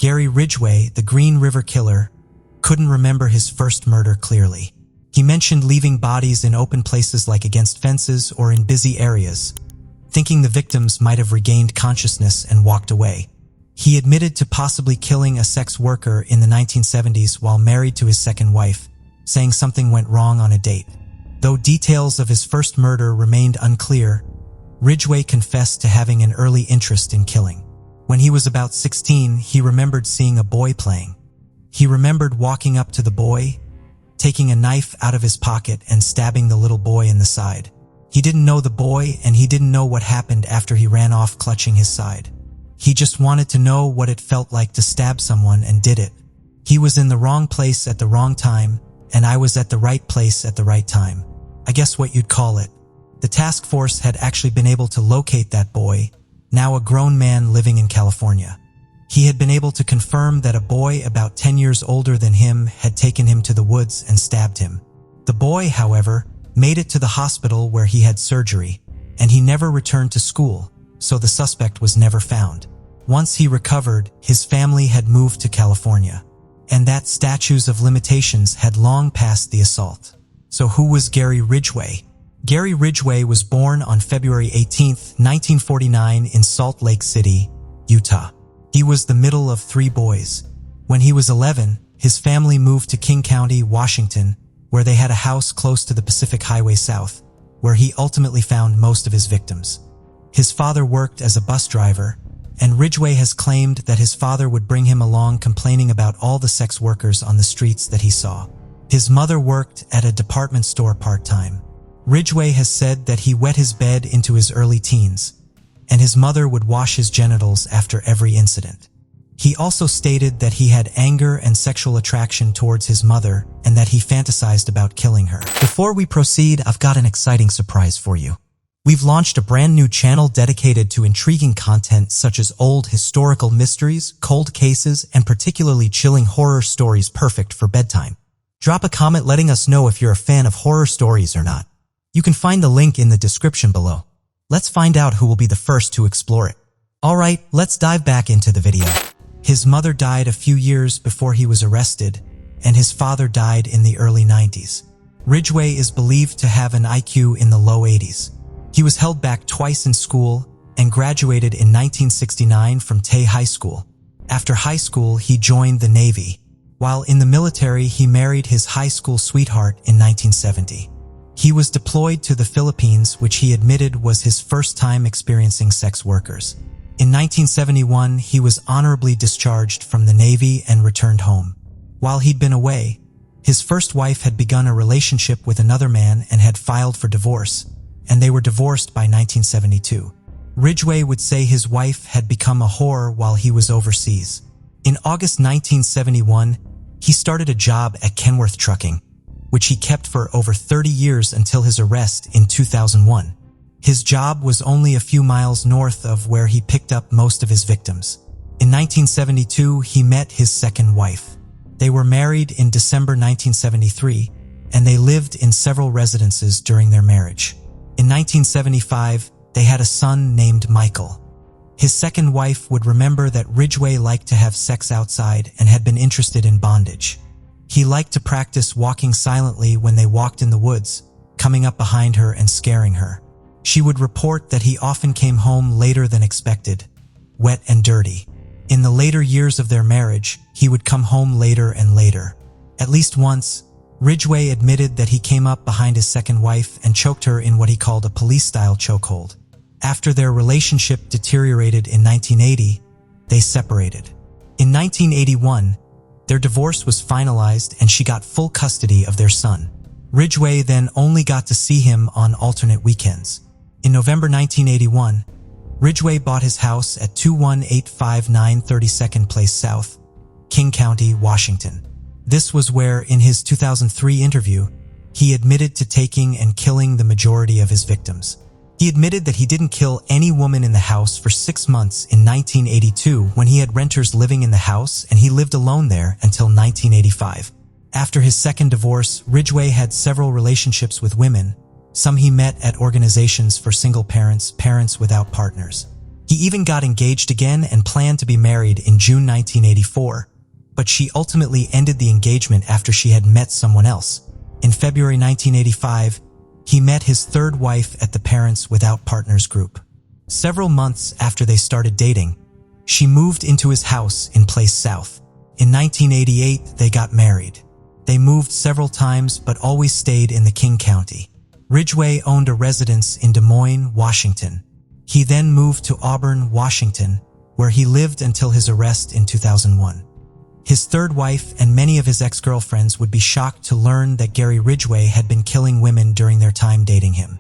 Gary Ridgway, the Green River Killer, couldn't remember his first murder clearly. He mentioned leaving bodies in open places like against fences or in busy areas, thinking the victims might have regained consciousness and walked away. He admitted to possibly killing a sex worker in the 1970s while married to his second wife, saying something went wrong on a date. Though details of his first murder remained unclear, Ridgway confessed to having an early interest in killing. When he was about 16, he remembered seeing a boy playing. He remembered walking up to the boy, taking a knife out of his pocket and stabbing the little boy in the side. He didn't know the boy, and he didn't know what happened after he ran off clutching his side. He just wanted to know what it felt like to stab someone and did it. He was in the wrong place at the wrong time, and I was at the right place at the right time. I guess what you'd call it. The task force had actually been able to locate that boy, now a grown man living in California. He had been able to confirm that a boy about 10 years older than him had taken him to the woods and stabbed him. The boy, however, made it to the hospital where he had surgery, and he never returned to school, so the suspect was never found. Once he recovered, his family had moved to California, and that statutes of limitations had long passed the assault. So who was Gary Ridgway? Gary Ridgway was born on February 18, 1949 in Salt Lake City, Utah. He was the middle of 3 boys. When he was 11, his family moved to King County, Washington, where they had a house close to the Pacific Highway South, where he ultimately found most of his victims. His father worked as a bus driver, and Ridgway has claimed that his father would bring him along complaining about all the sex workers on the streets that he saw. His mother worked at a department store part-time. Ridgway has said that he wet his bed into his early teens, and his mother would wash his genitals after every incident. He also stated that he had anger and sexual attraction towards his mother and that he fantasized about killing her. Before we proceed, I've got an exciting surprise for you. We've launched a brand new channel dedicated to intriguing content such as old historical mysteries, cold cases, and particularly chilling horror stories perfect for bedtime. Drop a comment letting us know if you're a fan of horror stories or not. You can find the link in the description below. Let's find out who will be the first to explore it. Alright, let's dive back into the video. His mother died a few years before he was arrested, and his father died in the early 90s. Ridgway is believed to have an IQ in the low 80s. He was held back twice in school and graduated in 1969 from Tay High School. After high school, he joined the Navy. While in the military, he married his high school sweetheart in 1970. He was deployed to the Philippines, which he admitted was his first time experiencing sex workers. In 1971, he was honorably discharged from the Navy and returned home. While he'd been away, his first wife had begun a relationship with another man and had filed for divorce, and they were divorced by 1972. Ridgway would say his wife had become a whore while he was overseas. In August 1971, he started a job at Kenworth Trucking, which he kept for over 30 years until his arrest in 2001. His job was only a few miles north of where he picked up most of his victims. In 1972, he met his second wife. They were married in December 1973, and they lived in several residences during their marriage. In 1975, they had a son named Michael. His second wife would remember that Ridgway liked to have sex outside and had been interested in bondage. He liked to practice walking silently when they walked in the woods, coming up behind her and scaring her. She would report that he often came home later than expected, wet and dirty. In the later years of their marriage, he would come home later and later. At least once, Ridgway admitted that he came up behind his second wife and choked her in what he called a police-style chokehold. After their relationship deteriorated in 1980, they separated. In 1981, their divorce was finalized and she got full custody of their son. Ridgway then only got to see him on alternate weekends. In November 1981, Ridgway bought his house at 21859 32nd Place South, King County, Washington. This was where, in his 2003 interview, he admitted to taking and killing the majority of his victims. He admitted that he didn't kill any woman in the house for 6 months in 1982 when he had renters living in the house and he lived alone there until 1985. After his second divorce, Ridgway had several relationships with women. Some he met at organizations for single parents, parents without partners. He even got engaged again and planned to be married in June 1984, but she ultimately ended the engagement after she had met someone else. In February 1985, he met his third wife at the Parents Without Partners group. Several months after they started dating, she moved into his house in Place South. In 1988, they got married. They moved several times but always stayed in the King County. Ridgway owned a residence in Des Moines, Washington. He then moved to Auburn, Washington, where he lived until his arrest in 2001. His third wife and many of his ex-girlfriends would be shocked to learn that Gary Ridgway had been killing women during their time dating him.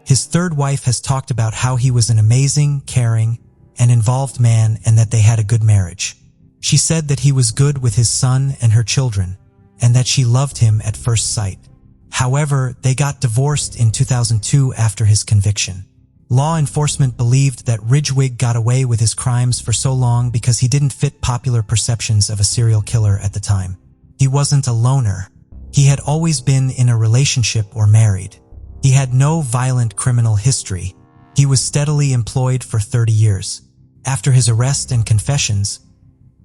His third wife has talked about how he was an amazing, caring, and involved man and that they had a good marriage. She said that he was good with his son and her children, and that she loved him at first sight. However, they got divorced in 2002 after his conviction. Law enforcement believed that Ridgway got away with his crimes for so long because he didn't fit popular perceptions of a serial killer at the time. He wasn't a loner. He had always been in a relationship or married. He had no violent criminal history. He was steadily employed for 30 years. After his arrest and confessions,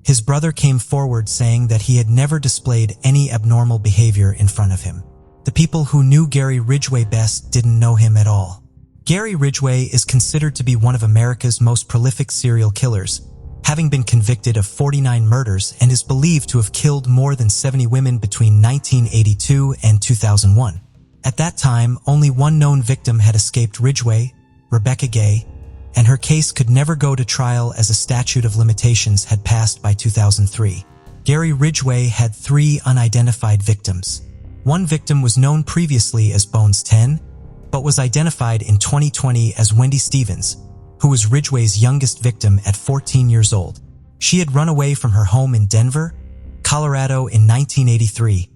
his brother came forward saying that he had never displayed any abnormal behavior in front of him. The people who knew Gary Ridgway best didn't know him at all. Gary Ridgway is considered to be one of America's most prolific serial killers, having been convicted of 49 murders and is believed to have killed more than 70 women between 1982 and 2001. At that time, only one known victim had escaped Ridgway, Rebecca Gay, and her case could never go to trial as a statute of limitations had passed by 2003. Gary Ridgway had 3 unidentified victims. One victim was known previously as Bones 10, but was identified in 2020 as Wendy Stevens, who was Ridgway's youngest victim at 14 years old. She had run away from her home in Denver, Colorado in 1983,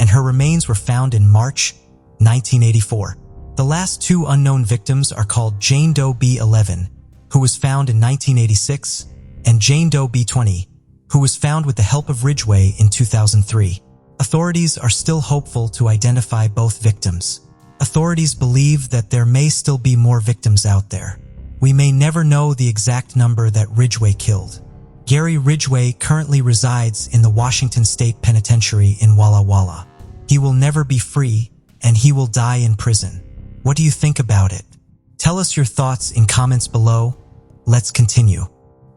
and her remains were found in March 1984. The last 2 unknown victims are called Jane Doe B11, who was found in 1986, and Jane Doe B20, who was found with the help of Ridgway in 2003. Authorities are still hopeful to identify both victims. Authorities believe that there may still be more victims out there. We may never know the exact number that Ridgway killed. Gary Ridgway currently resides in the Washington State Penitentiary in Walla Walla. He will never be free, and he will die in prison. What do you think about it? Tell us your thoughts in comments below. Let's continue.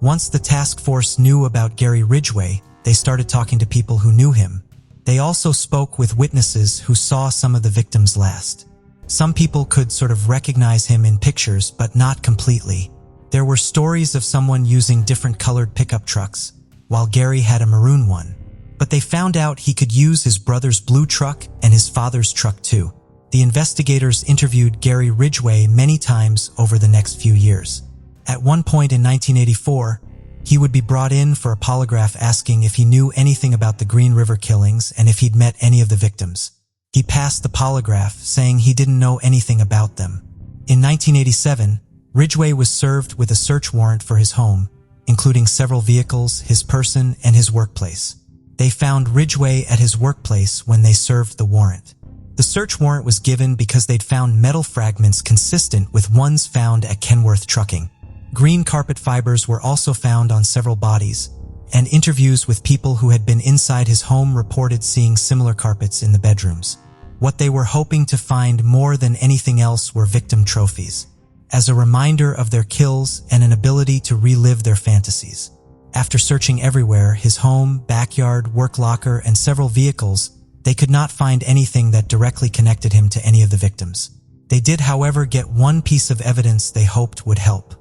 Once the task force knew about Gary Ridgway, they started talking to people who knew him. They also spoke with witnesses who saw some of the victims last. Some people could sort of recognize him in pictures, but not completely. There were stories of someone using different colored pickup trucks, while Gary had a maroon one. But they found out he could use his brother's blue truck and his father's truck too. The investigators interviewed Gary Ridgway many times over the next few years. At one point in 1984, he would be brought in for a polygraph asking if he knew anything about the Green River killings and if he'd met any of the victims. He passed the polygraph, saying he didn't know anything about them. In 1987, Ridgway was served with a search warrant for his home, including several vehicles, his person, and his workplace. They found Ridgway at his workplace when they served the warrant. The search warrant was given because they'd found metal fragments consistent with ones found at Kenworth Trucking. Green carpet fibers were also found on several bodies, and interviews with people who had been inside his home reported seeing similar carpets in the bedrooms. What they were hoping to find more than anything else were victim trophies, as a reminder of their kills and an ability to relive their fantasies. After searching everywhere, his home, backyard, work locker, and several vehicles, they could not find anything that directly connected him to any of the victims. They did, however, get one piece of evidence they hoped would help.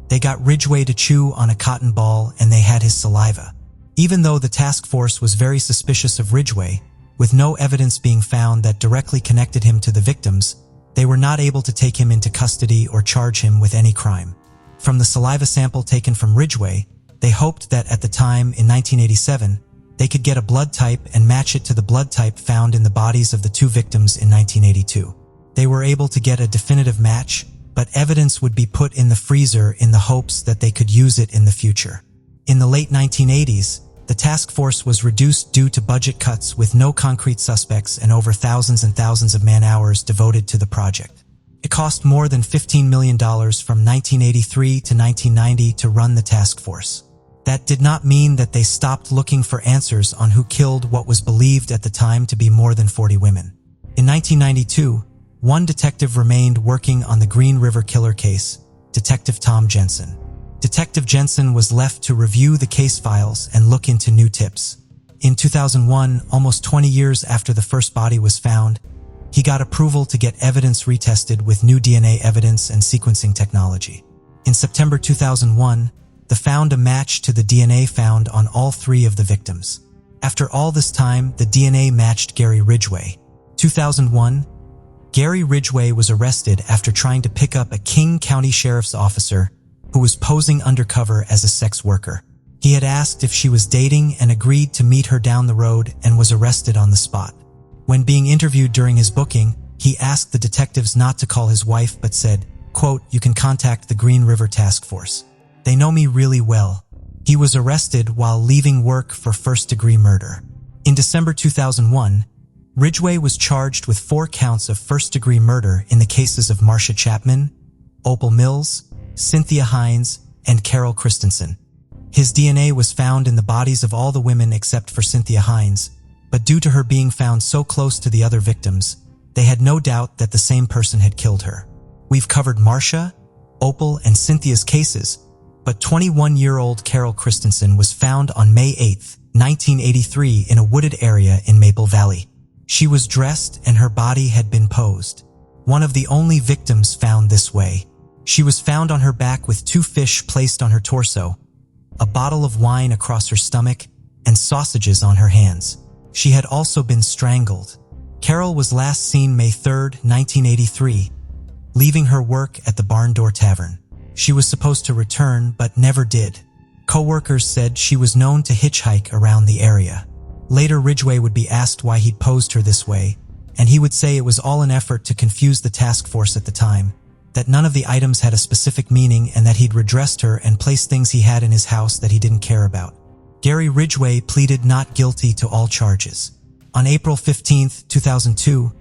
They got Ridgway to chew on a cotton ball and they had his saliva. Even though the task force was very suspicious of Ridgway, with no evidence being found that directly connected him to the victims, they were not able to take him into custody or charge him with any crime. From the saliva sample taken from Ridgway, they hoped that at the time, in 1987, they could get a blood type and match it to the blood type found in the bodies of the 2 victims in 1982. They were able to get a definitive match, but evidence would be put in the freezer in the hopes that they could use it in the future. In the late 1980s, the task force was reduced due to budget cuts with no concrete suspects and over thousands and thousands of man-hours devoted to the project. It cost more than $15 million from 1983 to 1990 to run the task force. That did not mean that they stopped looking for answers on who killed what was believed at the time to be more than 40 women. In 1992, one detective remained working on the Green River Killer case, Detective Tom Jensen. Detective Jensen was left to review the case files and look into new tips. In 2001, almost 20 years after the first body was found, he got approval to get evidence retested with new DNA evidence and sequencing technology. In September 2001, they found a match to the DNA found on all 3 of the victims. After all this time, the DNA matched Gary Ridgway. 2001, Gary Ridgway was arrested after trying to pick up a King County Sheriff's officer who was posing undercover as a sex worker. He had asked if she was dating and agreed to meet her down the road and was arrested on the spot. When being interviewed during his booking, he asked the detectives not to call his wife but said, quote, "You can contact the Green River Task Force. They know me really well." He was arrested while leaving work for first-degree murder. In December 2001, Ridgway was charged with 4 counts of first-degree murder in the cases of Marcia Chapman, Opal Mills, Cynthia Hines, and Carol Christensen. His DNA was found in the bodies of all the women except for Cynthia Hines, but due to her being found so close to the other victims, they had no doubt that the same person had killed her. We've covered Marcia, Opal, and Cynthia's cases, but 21-year-old Carol Christensen was found on May 8, 1983 in a wooded area in Maple Valley. She was dressed and her body had been posed. One of the only victims found this way. She was found on her back with 2 fish placed on her torso, a bottle of wine across her stomach, and sausages on her hands. She had also been strangled. Carol was last seen May 3, 1983, leaving her work at the Barn Door Tavern. She was supposed to return, but never did. Co-workers said she was known to hitchhike around the area. Later, Ridgway would be asked why he'd posed her this way, and he would say it was all an effort to confuse the task force at the time, that none of the items had a specific meaning and that he'd redressed her and placed things he had in his house that he didn't care about. Gary Ridgway pleaded not guilty to all charges. On April 15, 2002,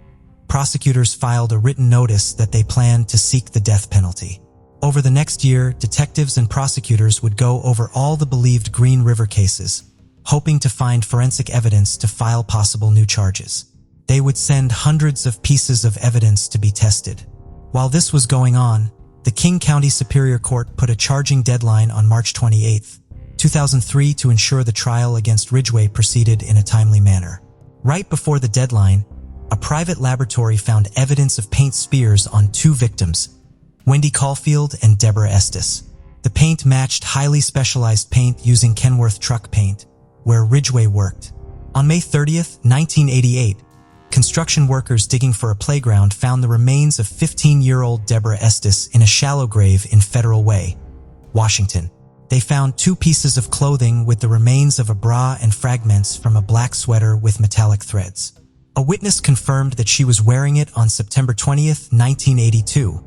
prosecutors filed a written notice that they planned to seek the death penalty. Over the next year, detectives and prosecutors would go over all the believed Green River cases, hoping to find forensic evidence to file possible new charges. They would send hundreds of pieces of evidence to be tested. While this was going on, the King County Superior Court put a charging deadline on March 28, 2003 to ensure the trial against Ridgway proceeded in a timely manner. Right before the deadline, a private laboratory found evidence of paint smears on 2 victims, Wendy Caulfield and Deborah Estes. The paint matched highly specialized paint using Kenworth truck paint, where Ridgway worked. On May 30, 1988, construction workers digging for a playground found the remains of 15-year-old Deborah Estes in a shallow grave in Federal Way, Washington. They found 2 pieces of clothing with the remains of a bra and fragments from a black sweater with metallic threads. A witness confirmed that she was wearing it on September 20, 1982,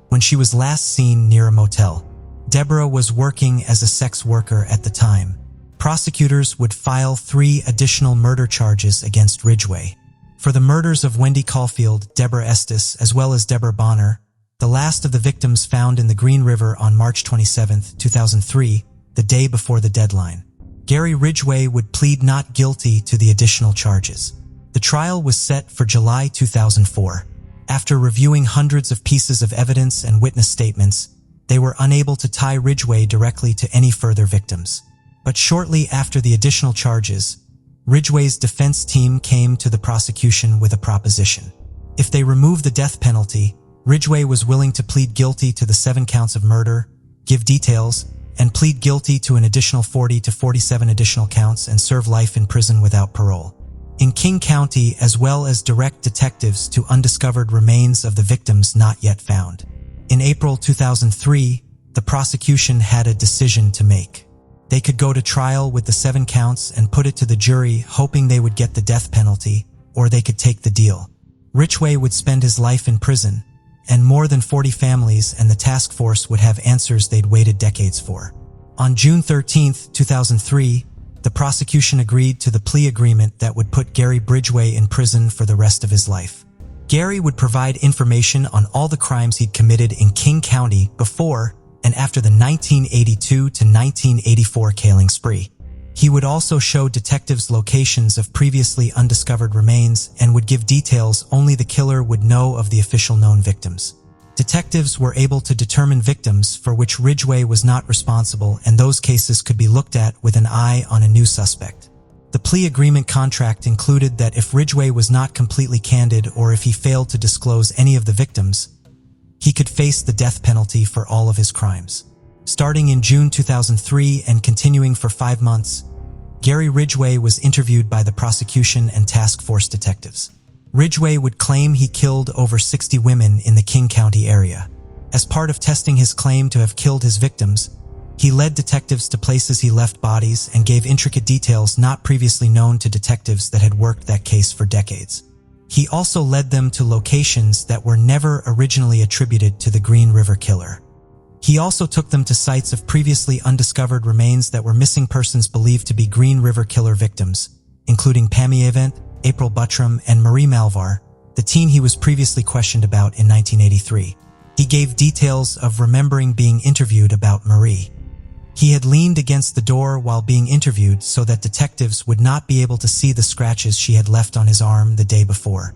when she was last seen near a motel. Deborah was working as a sex worker at the time. Prosecutors would file 3 additional murder charges against Ridgway. For the murders of Wendy Caulfield, Deborah Estes, as well as Deborah Bonner, the last of the victims found in the Green River on March 27, 2003, the day before the deadline. Gary Ridgway would plead not guilty to the additional charges. The trial was set for July 2004. After reviewing hundreds of pieces of evidence and witness statements, they were unable to tie Ridgway directly to any further victims. But shortly after the additional charges, Ridgway's defense team came to the prosecution with a proposition. If they removed the death penalty, Ridgway was willing to plead guilty to the 7 counts of murder, give details, and plead guilty to an additional 40 to 47 additional counts and serve life in prison without parole. In King County, as well as direct detectives to undiscovered remains of the victims not yet found. In April 2003, the prosecution had a decision to make. They could go to trial with the 7 counts and put it to the jury, hoping they would get the death penalty, or they could take the deal. Ridgway would spend his life in prison, and more than 40 families and the task force would have answers they'd waited decades for. On June 13, 2003, the prosecution agreed to the plea agreement that would put Gary Ridgway in prison for the rest of his life. Gary would provide information on all the crimes he'd committed in King County before and after the 1982 to 1984 killing spree. He would also show detectives locations of previously undiscovered remains and would give details only the killer would know of the official known victims. Detectives were able to determine victims for which Ridgway was not responsible, and those cases could be looked at with an eye on a new suspect. The plea agreement contract included that if Ridgway was not completely candid or if he failed to disclose any of the victims, he could face the death penalty for all of his crimes. Starting in June 2003 and continuing for 5 months, Gary Ridgway was interviewed by the prosecution and task force detectives. Ridgway would claim he killed over 60 women in the King County area. As part of testing his claim to have killed his victims, he led detectives to places he left bodies and gave intricate details not previously known to detectives that had worked that case for decades. He also led them to locations that were never originally attributed to the Green River Killer. He also took them to sites of previously undiscovered remains that were missing persons believed to be Green River Killer victims, including Pammy Event, April Buttram, and Marie Malvar, the teen he was previously questioned about in 1983. He gave details of remembering being interviewed about Marie. He had leaned against the door while being interviewed so that detectives would not be able to see the scratches she had left on his arm the day before.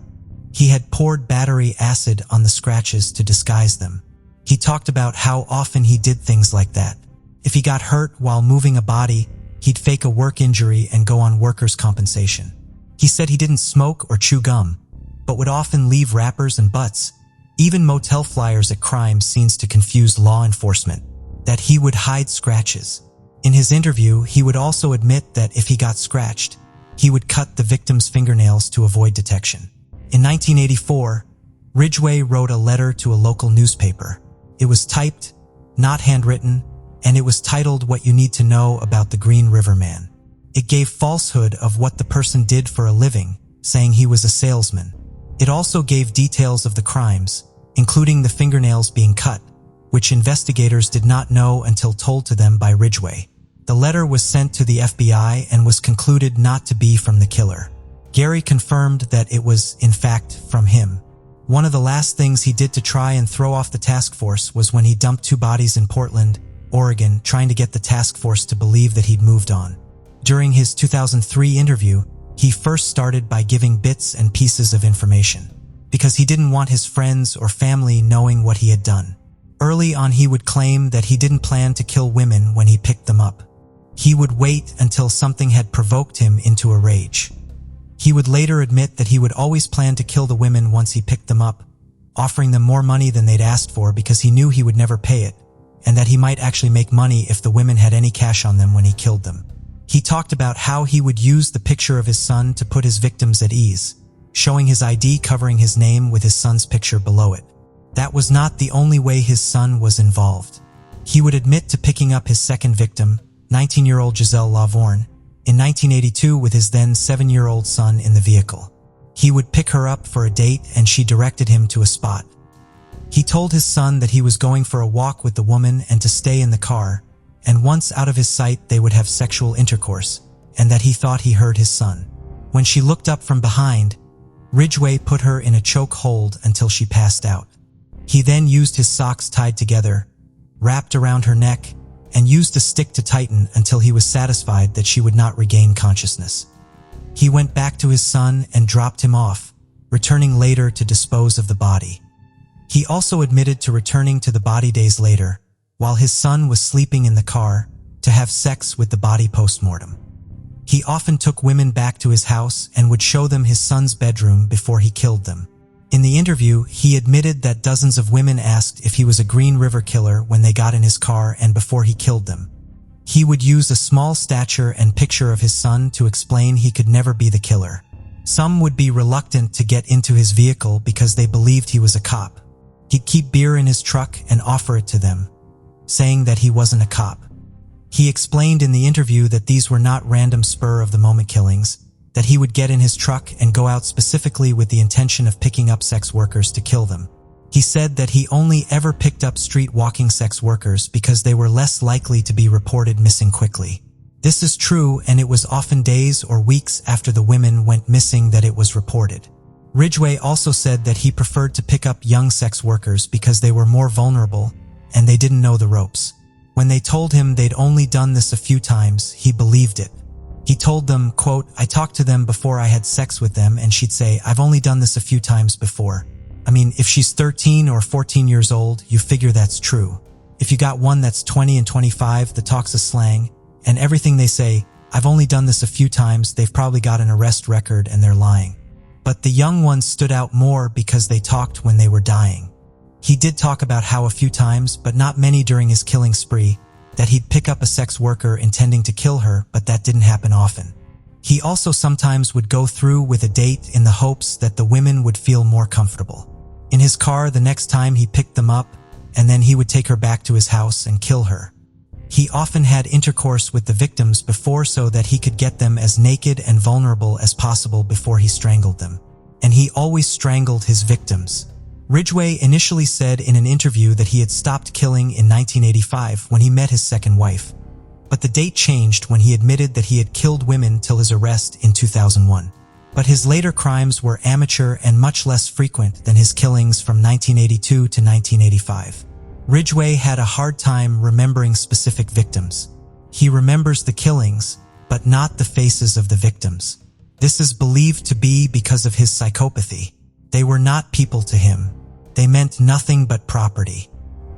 He had poured battery acid on the scratches to disguise them. He talked about how often he did things like that. If he got hurt while moving a body, he'd fake a work injury and go on workers' compensation. He said he didn't smoke or chew gum, but would often leave wrappers and butts, even motel flyers at crime scenes to confuse law enforcement, that he would hide scratches. In his interview, he would also admit that if he got scratched, he would cut the victim's fingernails to avoid detection. In 1984, Ridgway wrote a letter to a local newspaper. It was typed, not handwritten, and it was titled "What You Need to Know About the Green River Man." It gave falsehood of what the person did for a living, saying he was a salesman. It also gave details of the crimes, including the fingernails being cut, which investigators did not know until told to them by Ridgway. The letter was sent to the FBI and was concluded not to be from the killer. Gary confirmed that it was, in fact, from him. One of the last things he did to try and throw off the task force was when he dumped 2 bodies in Portland, Oregon, trying to get the task force to believe that he'd moved on. During his 2003 interview, he first started by giving bits and pieces of information, because he didn't want his friends or family knowing what he had done. Early on, he would claim that he didn't plan to kill women when he picked them up. He would wait until something had provoked him into a rage. He would later admit that he would always plan to kill the women once he picked them up, offering them more money than they'd asked for because he knew he would never pay it, and that he might actually make money if the women had any cash on them when he killed them. He talked about how he would use the picture of his son to put his victims at ease, showing his ID covering his name with his son's picture below it. That was not the only way his son was involved. He would admit to picking up his second victim, 19-year-old Giselle Lavorne, in 1982 with his then 7-year-old son in the vehicle. He would pick her up for a date and she directed him to a spot. He told his son that he was going for a walk with the woman and to stay in the car, and once out of his sight they would have sexual intercourse, and that he thought he heard his son. When she looked up from behind, Ridgway put her in a choke hold until she passed out. He then used his socks tied together, wrapped around her neck, and used a stick to tighten until he was satisfied that she would not regain consciousness. He went back to his son and dropped him off, returning later to dispose of the body. He also admitted to returning to the body days later, while his son was sleeping in the car, to have sex with the body post-mortem. He often took women back to his house and would show them his son's bedroom before he killed them. In the interview, he admitted that dozens of women asked if he was a Green River Killer when they got in his car and before he killed them. He would use a small stature and picture of his son to explain he could never be the killer. Some would be reluctant to get into his vehicle because they believed he was a cop. He'd keep beer in his truck and offer it to them, saying that he wasn't a cop. He explained in the interview that these were not random spur-of-the-moment killings, that he would get in his truck and go out specifically with the intention of picking up sex workers to kill them. He said that he only ever picked up street-walking sex workers because they were less likely to be reported missing quickly. This is true, and it was often days or weeks after the women went missing that it was reported. Ridgway also said that he preferred to pick up young sex workers because they were more vulnerable and they didn't know the ropes. When they told him they'd only done this a few times, he believed it. He told them, quote, "I talked to them before I had sex with them and she'd say, I've only done this a few times before." I mean, if she's 13 or 14 years old, you figure that's true. If you got one that's 20 and 25 that talks a slang, and everything they say, "I've only done this a few times," they've probably got an arrest record and they're lying. But the young ones stood out more because they talked when they were dying. He did talk about how a few times, but not many during his killing spree, that he'd pick up a sex worker intending to kill her, but that didn't happen often. He also sometimes would go through with a date in the hopes that the women would feel more comfortable. In his car the next time he picked them up, and then he would take her back to his house and kill her. He often had intercourse with the victims before so that he could get them as naked and vulnerable as possible before he strangled them. And he always strangled his victims. Ridgway initially said in an interview that he had stopped killing in 1985 when he met his second wife. But the date changed when he admitted that he had killed women till his arrest in 2001. But his later crimes were amateur and much less frequent than his killings from 1982 to 1985. Ridgway had a hard time remembering specific victims. He remembers the killings, but not the faces of the victims. This is believed to be because of his psychopathy. They were not people to him. They meant nothing but property.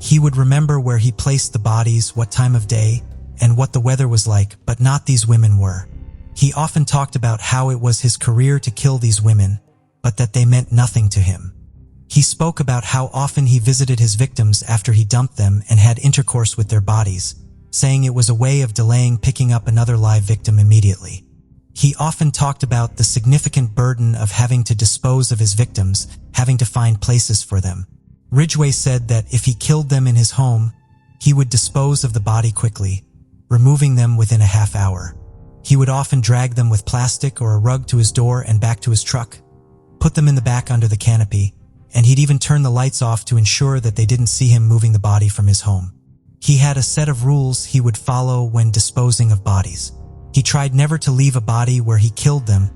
He would remember where he placed the bodies, what time of day, and what the weather was like, but not these women were. He often talked about how it was his career to kill these women, but that they meant nothing to him. He spoke about how often he visited his victims after he dumped them and had intercourse with their bodies, saying it was a way of delaying picking up another live victim immediately. He often talked about the significant burden of having to dispose of his victims, having to find places for them. Ridgway said that if he killed them in his home, he would dispose of the body quickly, removing them within a half hour. He would often drag them with plastic or a rug to his door and back to his truck, put them in the back under the canopy, and he'd even turn the lights off to ensure that they didn't see him moving the body from his home. He had a set of rules he would follow when disposing of bodies. He tried never to leave a body where he killed them.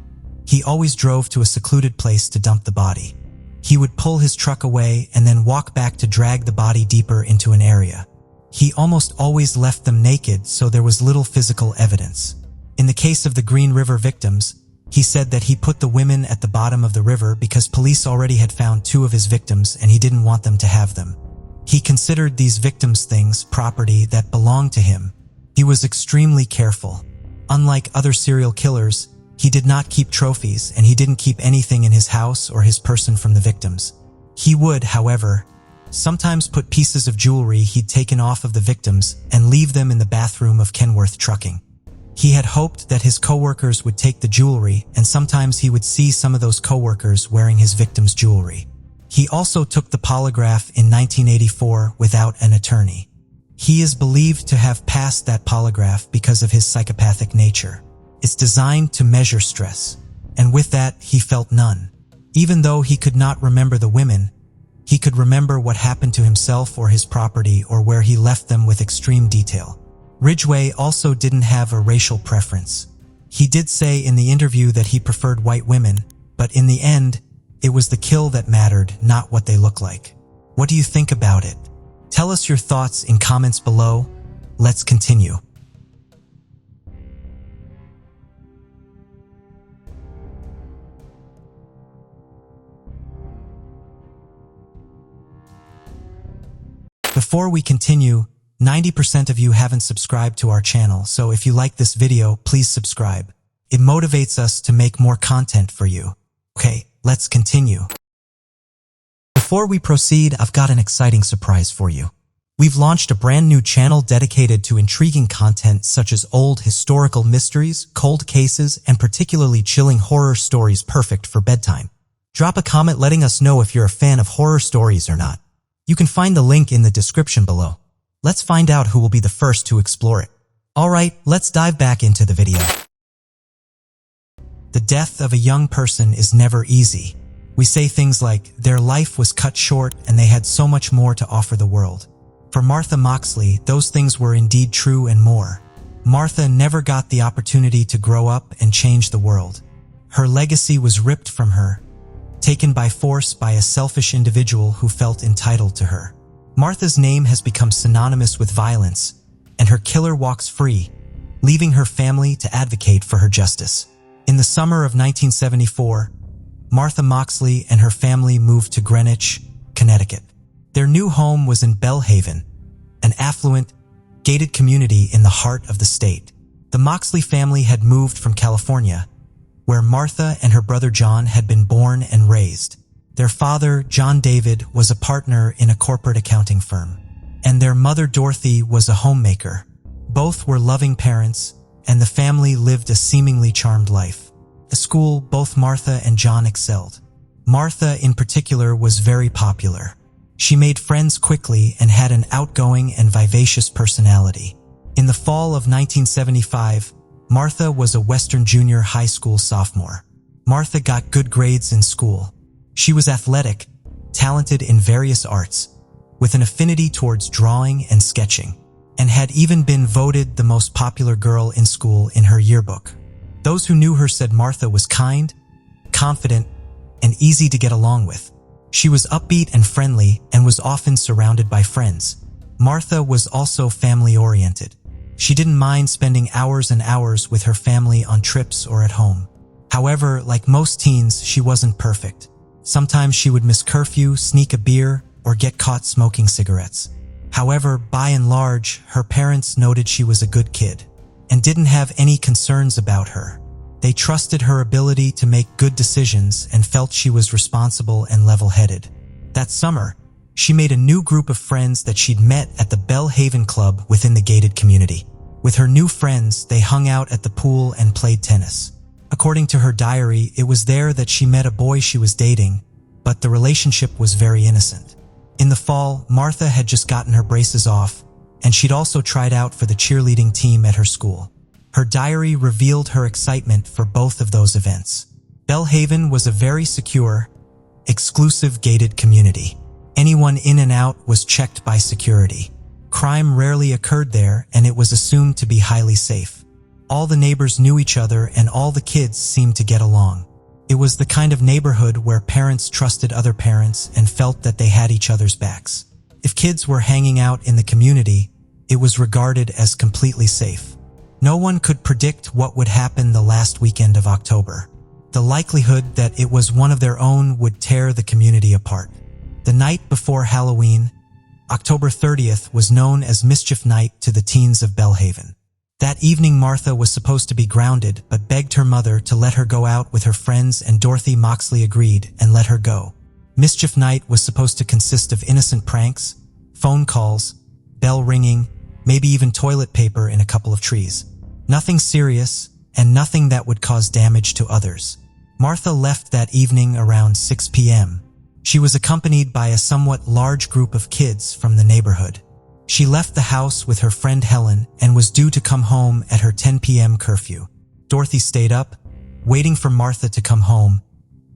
He always drove to a secluded place to dump the body. He would pull his truck away and then walk back to drag the body deeper into an area. He almost always left them naked, so there was little physical evidence. In the case of the Green River victims, he said that he put the women at the bottom of the river because police already had found 2 of his victims and he didn't want them to have them. He considered these victims things, property that belonged to him. He was extremely careful. Unlike other serial killers, he did not keep trophies and he didn't keep anything in his house or his person from the victims. He would, however, sometimes put pieces of jewelry he'd taken off of the victims and leave them in the bathroom of Kenworth Trucking. He had hoped that his coworkers would take the jewelry, and sometimes he would see some of those coworkers wearing his victims' jewelry. He also took the polygraph in 1984 without an attorney. He is believed to have passed that polygraph because of his psychopathic nature. It's designed to measure stress, and with that, he felt none. Even though he could not remember the women, he could remember what happened to himself or his property or where he left them with extreme detail. Ridgway also didn't have a racial preference. He did say in the interview that he preferred white women, but in the end, it was the kill that mattered, not what they look like. What do you think about it? Tell us your thoughts in comments below. Let's continue. Before we continue, 90% of you haven't subscribed to our channel, so if you like this video, please subscribe. It motivates us to make more content for you. Okay, let's continue. Before we proceed, I've got an exciting surprise for you. We've launched a brand new channel dedicated to intriguing content such as old historical mysteries, cold cases, and particularly chilling horror stories perfect for bedtime. Drop a comment letting us know if you're a fan of horror stories or not. You can find the link in the description below. Let's find out who will be the first to explore it. Alright, let's dive back into the video. The death of a young person is never easy. We say things like, their life was cut short and they had so much more to offer the world. For Martha Moxley, those things were indeed true and more. Martha never got the opportunity to grow up and change the world. Her legacy was ripped from her, taken by force by a selfish individual who felt entitled to her. Martha's name has become synonymous with violence, and her killer walks free, leaving her family to advocate for her justice. In the summer of 1974, Martha Moxley and her family moved to Greenwich, Connecticut. Their new home was in Bellhaven, an affluent, gated community in the heart of the state. The Moxley family had moved from California, where Martha and her brother John had been born and raised. Their father, John David, was a partner in a corporate accounting firm, and their mother Dorothy was a homemaker. Both were loving parents, and the family lived a seemingly charmed life. At school, both Martha and John excelled. Martha, in particular, was very popular. She made friends quickly and had an outgoing and vivacious personality. In the fall of 1975, Martha was a Western Junior High School sophomore. Martha got good grades in school. She was athletic, talented in various arts, with an affinity towards drawing and sketching, and had even been voted the most popular girl in school in her yearbook. Those who knew her said Martha was kind, confident, and easy to get along with. She was upbeat and friendly and was often surrounded by friends. Martha was also family-oriented. She didn't mind spending hours and hours with her family on trips or at home. However, like most teens, she wasn't perfect. Sometimes she would miss curfew, sneak a beer, or get caught smoking cigarettes. However, by and large, her parents noted she was a good kid and didn't have any concerns about her. They trusted her ability to make good decisions and felt she was responsible and level-headed. That summer, she made a new group of friends that she'd met at the Bellhaven Club within the gated community. With her new friends, they hung out at the pool and played tennis. According to her diary, it was there that she met a boy she was dating, but the relationship was very innocent. In the fall, Martha had just gotten her braces off, and she'd also tried out for the cheerleading team at her school. Her diary revealed her excitement for both of those events. Bellhaven was a very secure, exclusive gated community. Anyone in and out was checked by security. Crime rarely occurred there, and it was assumed to be highly safe. All the neighbors knew each other and all the kids seemed to get along. It was the kind of neighborhood where parents trusted other parents and felt that they had each other's backs. If kids were hanging out in the community, it was regarded as completely safe. No one could predict what would happen the last weekend of October. The likelihood that it was one of their own would tear the community apart. The night before Halloween, October 30th, was known as Mischief Night to the teens of Bellhaven. That evening, Martha was supposed to be grounded, but begged her mother to let her go out with her friends, and Dorothy Moxley agreed and let her go. Mischief Night was supposed to consist of innocent pranks, phone calls, bell ringing, maybe even toilet paper in a couple of trees. Nothing serious, and nothing that would cause damage to others. Martha left that evening around 6 p.m. She was accompanied by a somewhat large group of kids from the neighborhood. She left the house with her friend Helen and was due to come home at her 10 p.m. curfew. Dorothy stayed up, waiting for Martha to come home,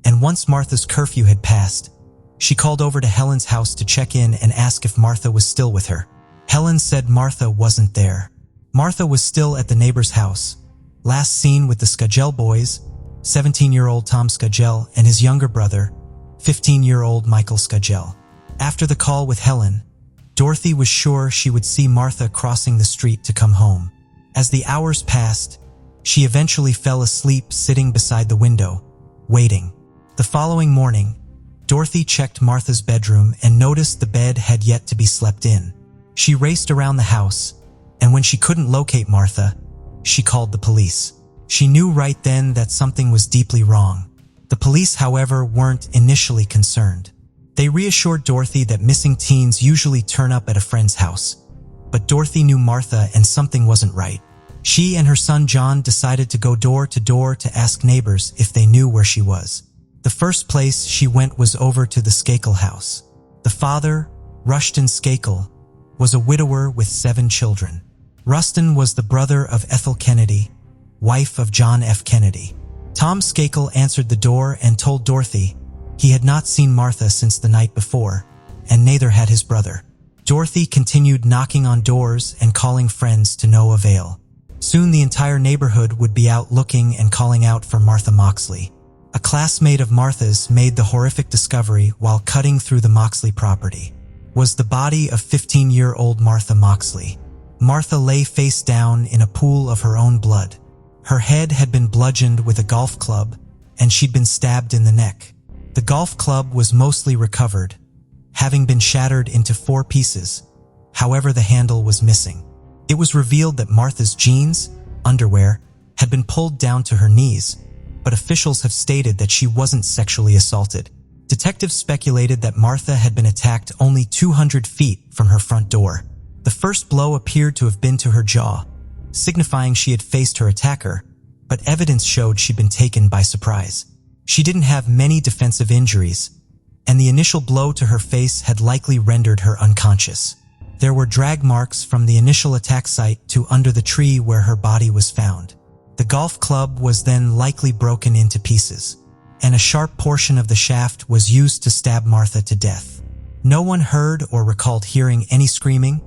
and once Martha's curfew had passed, she called over to Helen's house to check in and ask if Martha was still with her. Helen said Martha wasn't there. Martha was still at the neighbor's house, last seen with the Scudgel boys, 17-year-old Tom Scudgel and his younger brother, 15-year-old Michael Scudgel. After the call with Helen, Dorothy was sure she would see Martha crossing the street to come home. As the hours passed, she eventually fell asleep sitting beside the window, waiting. The following morning, Dorothy checked Martha's bedroom and noticed the bed had yet to be slept in. She raced around the house, and when she couldn't locate Martha, she called the police. She knew right then that something was deeply wrong. The police, however, weren't initially concerned. They reassured Dorothy that missing teens usually turn up at a friend's house, but Dorothy knew Martha and something wasn't right. She and her son John decided to go door to door to ask neighbors if they knew where she was. The first place she went was over to the Skakel house. The father, Rushton Skakel, was a widower with 7 children. Ruston was the brother of Ethel Kennedy, wife of John F. Kennedy. Tom Skakel answered the door and told Dorothy he had not seen Martha since the night before, and neither had his brother. Dorothy continued knocking on doors and calling friends to no avail. Soon the entire neighborhood would be out looking and calling out for Martha Moxley. A classmate of Martha's made the horrific discovery while cutting through the Moxley property. Was the body of 15-year-old Martha Moxley. Martha lay face down in a pool of her own blood. Her head had been bludgeoned with a golf club, and she'd been stabbed in the neck. The golf club was mostly recovered, having been shattered into 4 pieces. However, the handle was missing. It was revealed that Martha's jeans, underwear, had been pulled down to her knees, but officials have stated that she wasn't sexually assaulted. Detectives speculated that Martha had been attacked only 200 feet from her front door. The first blow appeared to have been to her jaw, signifying she had faced her attacker, but evidence showed she'd been taken by surprise. She didn't have many defensive injuries, and the initial blow to her face had likely rendered her unconscious. There were drag marks from the initial attack site to under the tree where her body was found. The golf club was then likely broken into pieces, and a sharp portion of the shaft was used to stab Martha to death. No one heard or recalled hearing any screaming,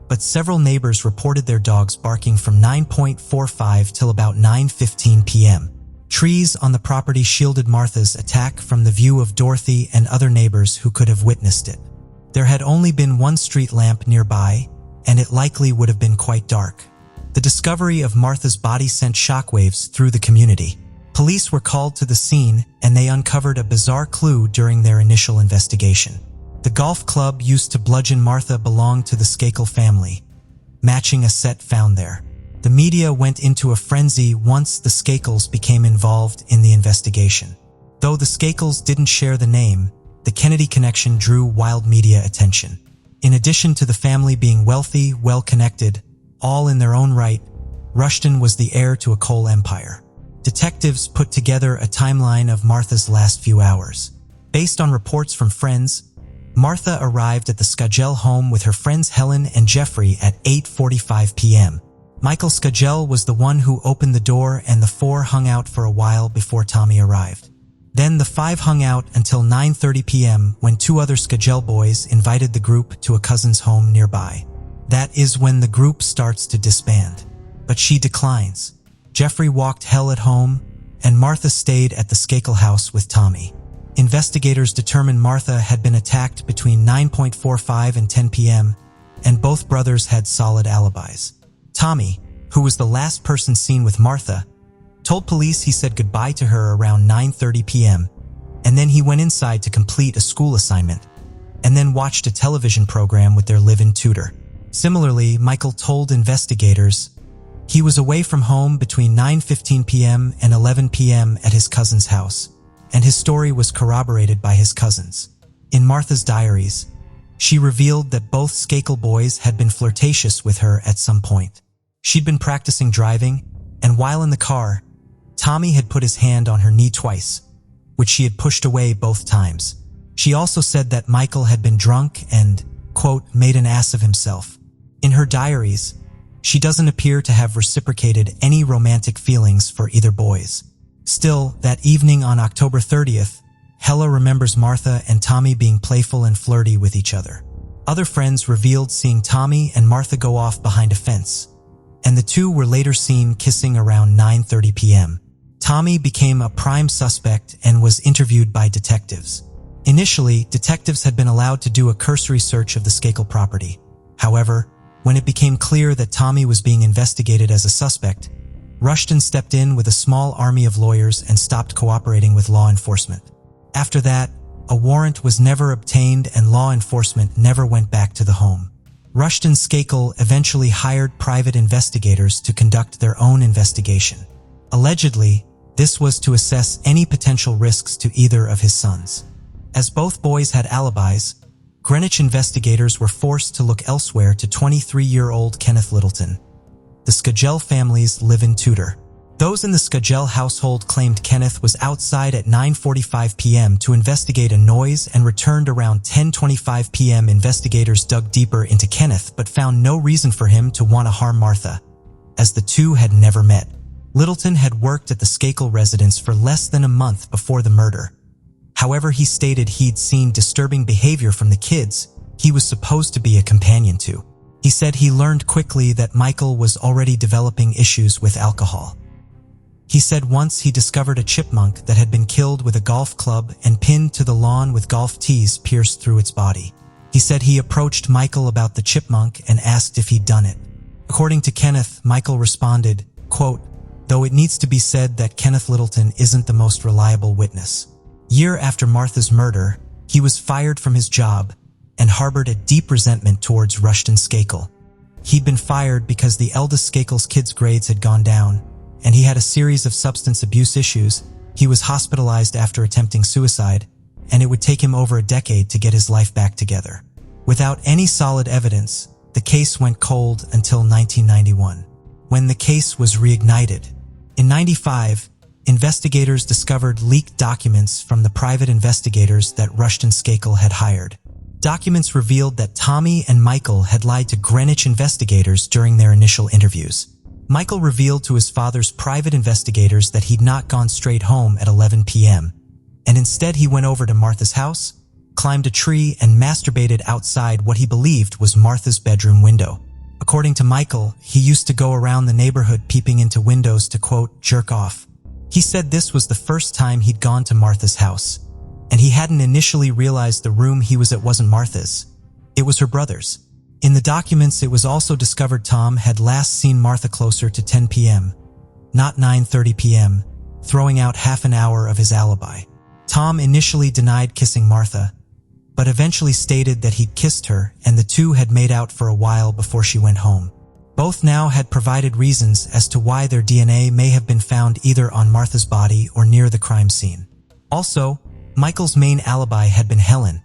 but several neighbors reported their dogs barking from 9:45 till about 9:15 p.m. Trees on the property shielded Martha's attack from the view of Dorothy and other neighbors who could have witnessed it. There had only been one street lamp nearby, and it likely would have been quite dark. The discovery of Martha's body sent shockwaves through the community. Police were called to the scene, and they uncovered a bizarre clue during their initial investigation. The golf club used to bludgeon Martha belonged to the Skakel family, matching a set found there. The media went into a frenzy once the Skakels became involved in the investigation. Though the Skakels didn't share the name, the Kennedy connection drew wild media attention. In addition to the family being wealthy, well-connected, all in their own right, Rushton was the heir to a coal empire. Detectives put together a timeline of Martha's last few hours. Based on reports from friends, Martha arrived at the Skagel home with her friends Helen and Jeffrey at 8:45 p.m. Michael Skagel was the one who opened the door, and the 4 hung out for a while before Tommy arrived. Then the 5 hung out until 9:30 p.m. when 2 other Skagel boys invited the group to a cousin's home nearby. That is when the group starts to disband. But she declines. Jeffrey walked Hell at home, and Martha stayed at the Skakel house with Tommy. Investigators determined Martha had been attacked between 9:45 and 10 p.m., and both brothers had solid alibis. Tommy, who was the last person seen with Martha, told police he said goodbye to her around 9:30 p.m., and then he went inside to complete a school assignment, and then watched a television program with their live-in tutor. Similarly, Michael told investigators he was away from home between 9:15 p.m. and 11 p.m. at his cousin's house, and his story was corroborated by his cousins. In Martha's diaries, she revealed that both Skakel boys had been flirtatious with her at some point. She'd been practicing driving, and while in the car, Tommy had put his hand on her knee twice, which she had pushed away both times. She also said that Michael had been drunk and, quote, made an ass of himself. In her diaries, she doesn't appear to have reciprocated any romantic feelings for either boys. Still, that evening on October 30th, Hella remembers Martha and Tommy being playful and flirty with each other. Other friends revealed seeing Tommy and Martha go off behind a fence, and the two were later seen kissing around 9:30 p.m. Tommy became a prime suspect and was interviewed by detectives. Initially, detectives had been allowed to do a cursory search of the Skakel property. However, when it became clear that Tommy was being investigated as a suspect, Rushton stepped in with a small army of lawyers and stopped cooperating with law enforcement. After that, a warrant was never obtained and law enforcement never went back to the home. Rushton Skakel eventually hired private investigators to conduct their own investigation. Allegedly, this was to assess any potential risks to either of his sons. As both boys had alibis, Greenwich investigators were forced to look elsewhere to 23-year-old Kenneth Littleton, the Skagel family's live-in tutor. Those in the Skagel household claimed Kenneth was outside at 9:45 p.m. to investigate a noise and returned around 10:25 p.m. Investigators dug deeper into Kenneth but found no reason for him to want to harm Martha, as the two had never met. Littleton had worked at the Skakel residence for less than a month before the murder. However, he stated he'd seen disturbing behavior from the kids he was supposed to be a companion to. He said he learned quickly that Michael was already developing issues with alcohol. He said once he discovered a chipmunk that had been killed with a golf club and pinned to the lawn with golf tees pierced through its body. He said he approached Michael about the chipmunk and asked if he'd done it. According to Kenneth, Michael responded, quote, "Though it needs to be said that Kenneth Littleton isn't the most reliable witness. Year after Martha's murder, he was fired from his job and harbored a deep resentment towards Rushton Skakel. He'd been fired because the eldest Skakel's kids' grades had gone down, and he had a series of substance abuse issues. He was hospitalized after attempting suicide, and it would take him over a decade to get his life back together. Without any solid evidence, the case went cold until 1991, when the case was reignited. In 1995, investigators discovered leaked documents from the private investigators that Rushton Skakel had hired. Documents revealed that Tommy and Michael had lied to Greenwich investigators during their initial interviews. Michael revealed to his father's private investigators that he'd not gone straight home at 11 p.m., and instead he went over to Martha's house, climbed a tree, and masturbated outside what he believed was Martha's bedroom window. According to Michael, he used to go around the neighborhood peeping into windows to, quote, jerk off. He said this was the first time he'd gone to Martha's house, and he hadn't initially realized the room he was at wasn't Martha's. It was her brother's. In the documents, it was also discovered Tom had last seen Martha closer to 10 p.m., not 9:30 p.m., throwing out half an hour of his alibi. Tom initially denied kissing Martha, but eventually stated that he'd kissed her and the two had made out for a while before she went home. Both now had provided reasons as to why their DNA may have been found either on Martha's body or near the crime scene. Also, Michael's main alibi had been Helen,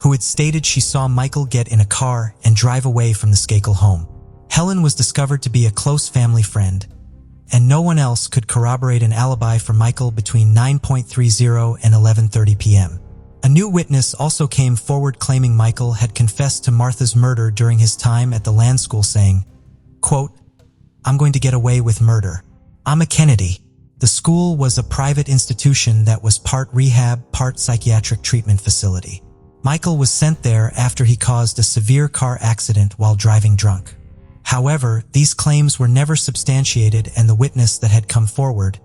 who had stated she saw Michael get in a car and drive away from the Skakel home. Helen was discovered to be a close family friend, and no one else could corroborate an alibi for Michael between 9:30 and 11:30 p.m. A new witness also came forward claiming Michael had confessed to Martha's murder during his time at the land school, saying, quote, "I'm going to get away with murder. I'm a Kennedy." The school was a private institution that was part rehab, part psychiatric treatment facility. Michael was sent there after he caused a severe car accident while driving drunk. However, these claims were never substantiated, and the witness that had come forward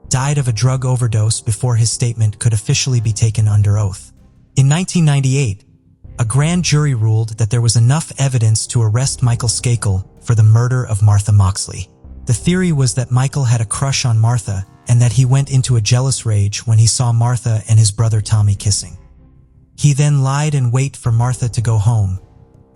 died of a drug overdose before his statement could officially be taken under oath. In 1998, a grand jury ruled that there was enough evidence to arrest Michael Skakel for the murder of Martha Moxley. The theory was that Michael had a crush on Martha and that he went into a jealous rage when he saw Martha and his brother Tommy kissing. He then lied in wait for Martha to go home,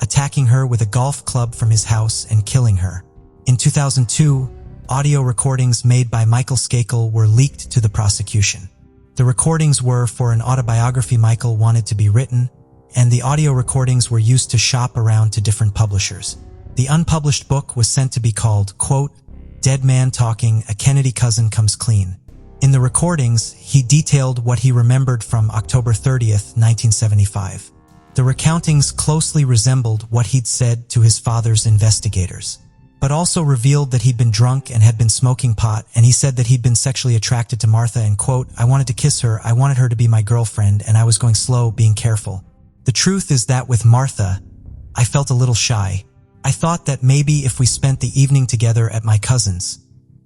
attacking her with a golf club from his house and killing her. In 2002, audio recordings made by Michael Skakel were leaked to the prosecution. The recordings were for an autobiography Michael wanted to be written, and the audio recordings were used to shop around to different publishers. The unpublished book was sent to be called, quote, "Dead Man Talking, A Kennedy Cousin Comes Clean." In the recordings, he detailed what he remembered from October 30th, 1975. The recountings closely resembled what he'd said to his father's investigators, but also revealed that he'd been drunk and had been smoking pot, and he said that he'd been sexually attracted to Martha and, quote, "I wanted to kiss her, I wanted her to be my girlfriend, and I was going slow, being careful." The truth is that with Martha, I felt a little shy. I thought that maybe if we spent the evening together at my cousin's,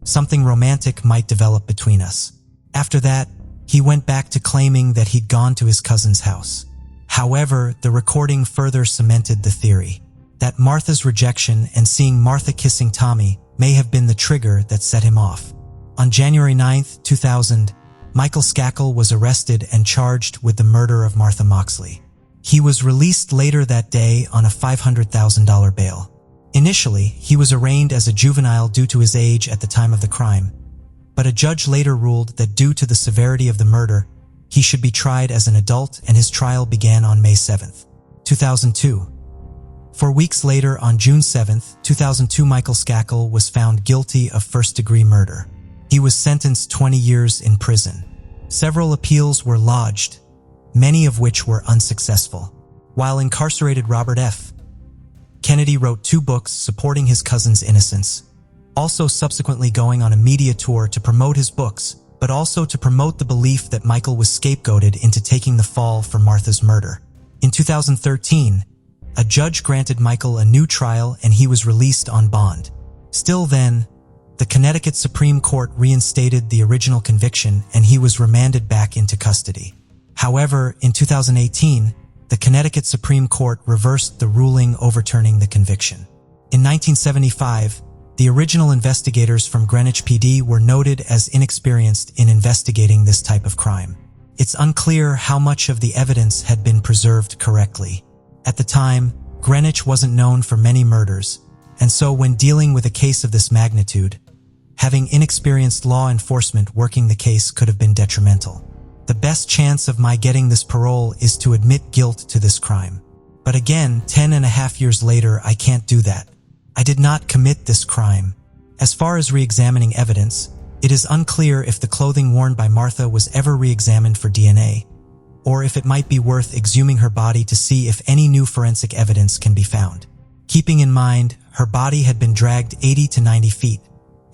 something romantic might develop between us. After that, he went back to claiming that he'd gone to his cousin's house. However, the recording further cemented the theory that Martha's rejection and seeing Martha kissing Tommy may have been the trigger that set him off. On January 9th, 2000, Michael Skakel was arrested and charged with the murder of Martha Moxley. He was released later that day on a $500,000 bail. Initially, he was arraigned as a juvenile due to his age at the time of the crime, but a judge later ruled that due to the severity of the murder, he should be tried as an adult, and his trial began on May 7th, 2002. 4 weeks later, on June 7th, 2002, Michael Skakel was found guilty of first-degree murder. He was sentenced 20 years in prison. Several appeals were lodged, many of which were unsuccessful. While incarcerated, Robert F. Kennedy wrote 2 books supporting his cousin's innocence, also subsequently going on a media tour to promote his books, but also to promote the belief that Michael was scapegoated into taking the fall for Martha's murder. In 2013, a judge granted Michael a new trial and he was released on bond. Still then, the Connecticut Supreme Court reinstated the original conviction and he was remanded back into custody. However, in 2018, the Connecticut Supreme Court reversed the ruling overturning the conviction. In 1975, the original investigators from Greenwich PD were noted as inexperienced in investigating this type of crime. It's unclear how much of the evidence had been preserved correctly. At the time, Greenwich wasn't known for many murders, and so when dealing with a case of this magnitude, having inexperienced law enforcement working the case could have been detrimental. The best chance of my getting this parole is to admit guilt to this crime. But again, 10.5 years later, I can't do that. I did not commit this crime. As far as re-examining evidence, it is unclear if the clothing worn by Martha was ever re-examined for DNA, or if it might be worth exhuming her body to see if any new forensic evidence can be found. Keeping in mind, her body had been dragged 80 to 90 feet,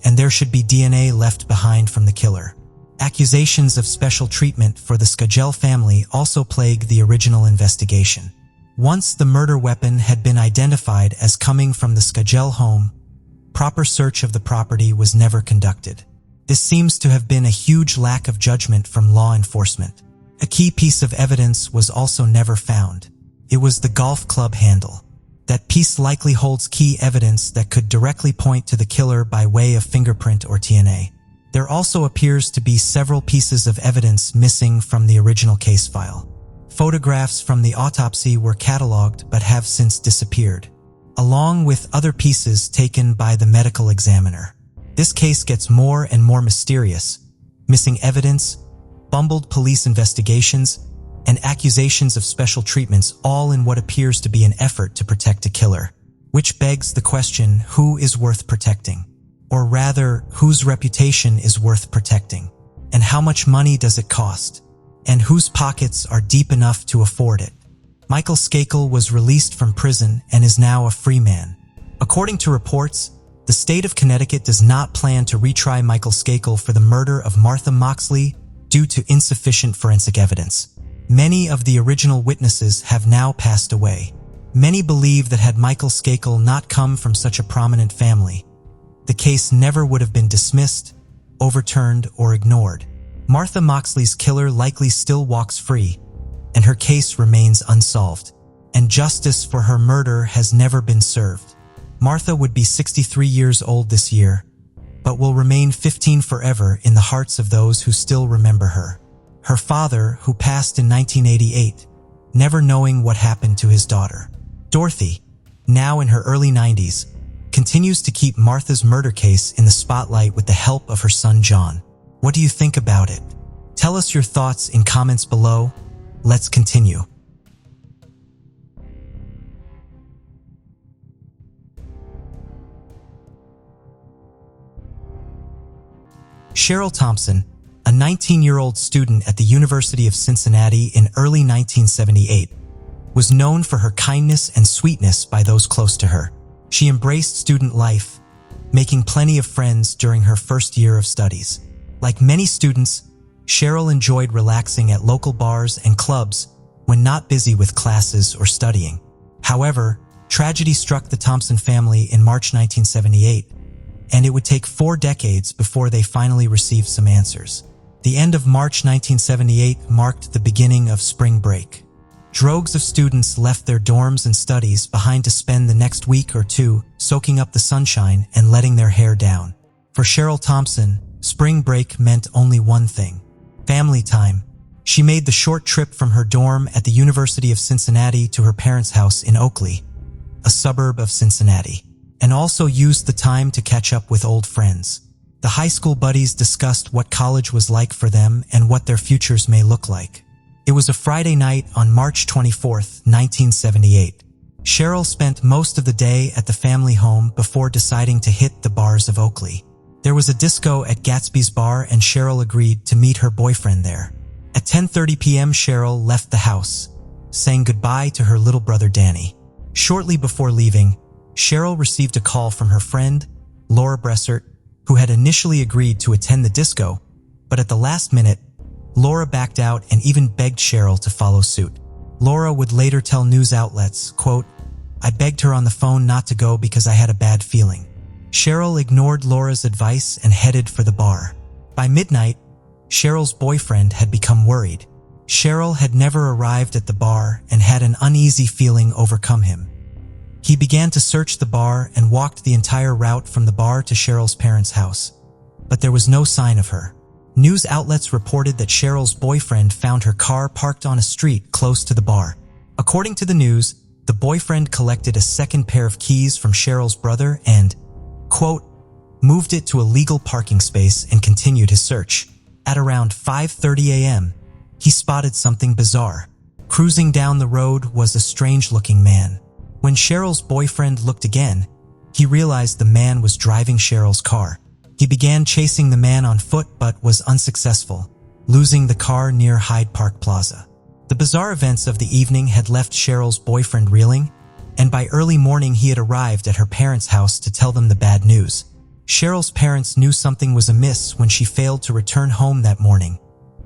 and there should be DNA left behind from the killer. Accusations of special treatment for the Skagel family also plagued the original investigation. Once the murder weapon had been identified as coming from the Skagel home, proper search of the property was never conducted. This seems to have been a huge lack of judgment from law enforcement. A key piece of evidence was also never found. It was the golf club handle. That piece likely holds key evidence that could directly point to the killer by way of fingerprint or DNA. There also appears to be several pieces of evidence missing from the original case file. Photographs from the autopsy were cataloged but have since disappeared, along with other pieces taken by the medical examiner. This case gets more and more mysterious. Missing evidence, bumbled police investigations, and accusations of special treatments, all in what appears to be an effort to protect a killer. Which begs the question, who is worth protecting? Or rather, whose reputation is worth protecting? And how much money does it cost? And whose pockets are deep enough to afford it? Michael Skakel was released from prison and is now a free man. According to reports, the state of Connecticut does not plan to retry Michael Skakel for the murder of Martha Moxley due to insufficient forensic evidence. Many of the original witnesses have now passed away. Many believe that had Michael Skakel not come from such a prominent family, the case never would have been dismissed, overturned, or ignored. Martha Moxley's killer likely still walks free, and her case remains unsolved, and justice for her murder has never been served. Martha would be 63 years old this year, but will remain 15 forever in the hearts of those who still remember her. Her father, who passed in 1988, never knowing what happened to his daughter. Dorothy, now in her early 90s, continues to keep Martha's murder case in the spotlight with the help of her son John. What do you think about it? Tell us your thoughts in comments below. Let's continue. Cheryl Thompson, a 19-year-old student at the University of Cincinnati in early 1978, was known for her kindness and sweetness by those close to her. She embraced student life, making plenty of friends during her first year of studies. Like many students, Cheryl enjoyed relaxing at local bars and clubs when not busy with classes or studying. However, tragedy struck the Thompson family in March 1978, and it would take 4 decades before they finally received some answers. The end of March 1978 marked the beginning of spring break. Droves of students left their dorms and studies behind to spend the next week or two soaking up the sunshine and letting their hair down. For Cheryl Thompson, spring break meant only one thing: family time. She made the short trip from her dorm at the University of Cincinnati to her parents' house in Oakley, a suburb of Cincinnati, and also used the time to catch up with old friends. The high school buddies discussed what college was like for them and what their futures may look like. It was a Friday night on March 24, 1978. Cheryl spent most of the day at the family home before deciding to hit the bars of Oakley. There was a disco at Gatsby's bar and Cheryl agreed to meet her boyfriend there. At 10:30 p.m. Cheryl left the house, saying goodbye to her little brother Danny. Shortly before leaving, Cheryl received a call from her friend, Laura Bressert, who had initially agreed to attend the disco, but at the last minute, Laura backed out and even begged Cheryl to follow suit. Laura would later tell news outlets, quote, "I begged her on the phone not to go because I had a bad feeling." Cheryl ignored Laura's advice and headed for the bar. By midnight, Cheryl's boyfriend had become worried. Cheryl had never arrived at the bar and had an uneasy feeling overcome him. He began to search the bar and walked the entire route from the bar to Cheryl's parents' house. But there was no sign of her. News outlets reported that Cheryl's boyfriend found her car parked on a street close to the bar. According to the news, the boyfriend collected a second pair of keys from Cheryl's brother and, quote, moved it to a legal parking space and continued his search. At around 5:30 a.m., he spotted something bizarre. Cruising down the road was a strange-looking man. When Cheryl's boyfriend looked again, he realized the man was driving Cheryl's car. He began chasing the man on foot but was unsuccessful, losing the car near Hyde Park Plaza. The bizarre events of the evening had left Cheryl's boyfriend reeling, and by early morning he had arrived at her parents' house to tell them the bad news. Cheryl's parents knew something was amiss when she failed to return home that morning,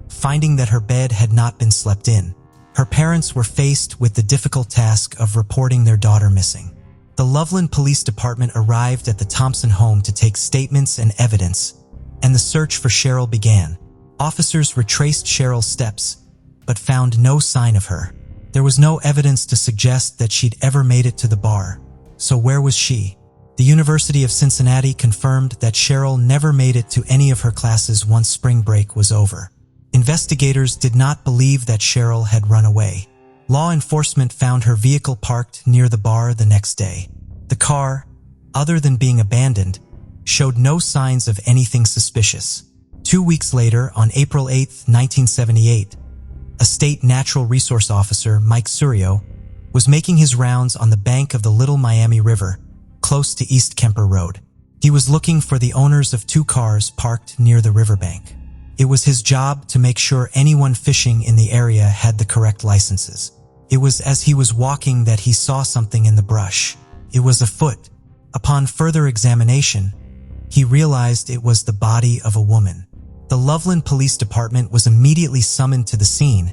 finding that her bed had not been slept in. Her parents were faced with the difficult task of reporting their daughter missing. The Loveland Police Department arrived at the Thompson home to take statements and evidence, and the search for Cheryl began. Officers retraced Cheryl's steps, but found no sign of her. There was no evidence to suggest that she'd ever made it to the bar. So where was she? The University of Cincinnati confirmed that Cheryl never made it to any of her classes once spring break was over. Investigators did not believe that Cheryl had run away. Law enforcement found her vehicle parked near the bar the next day. The car, other than being abandoned, showed no signs of anything suspicious. 2 weeks later, on April 8, 1978, a state natural resource officer, Mike Surio, was making his rounds on the bank of the Little Miami River, close to East Kemper Road. He was looking for the owners of 2 cars parked near the riverbank. It was his job to make sure anyone fishing in the area had the correct licenses. It was as he was walking that he saw something in the brush. It was a foot. Upon further examination, he realized it was the body of a woman. The Loveland Police Department was immediately summoned to the scene,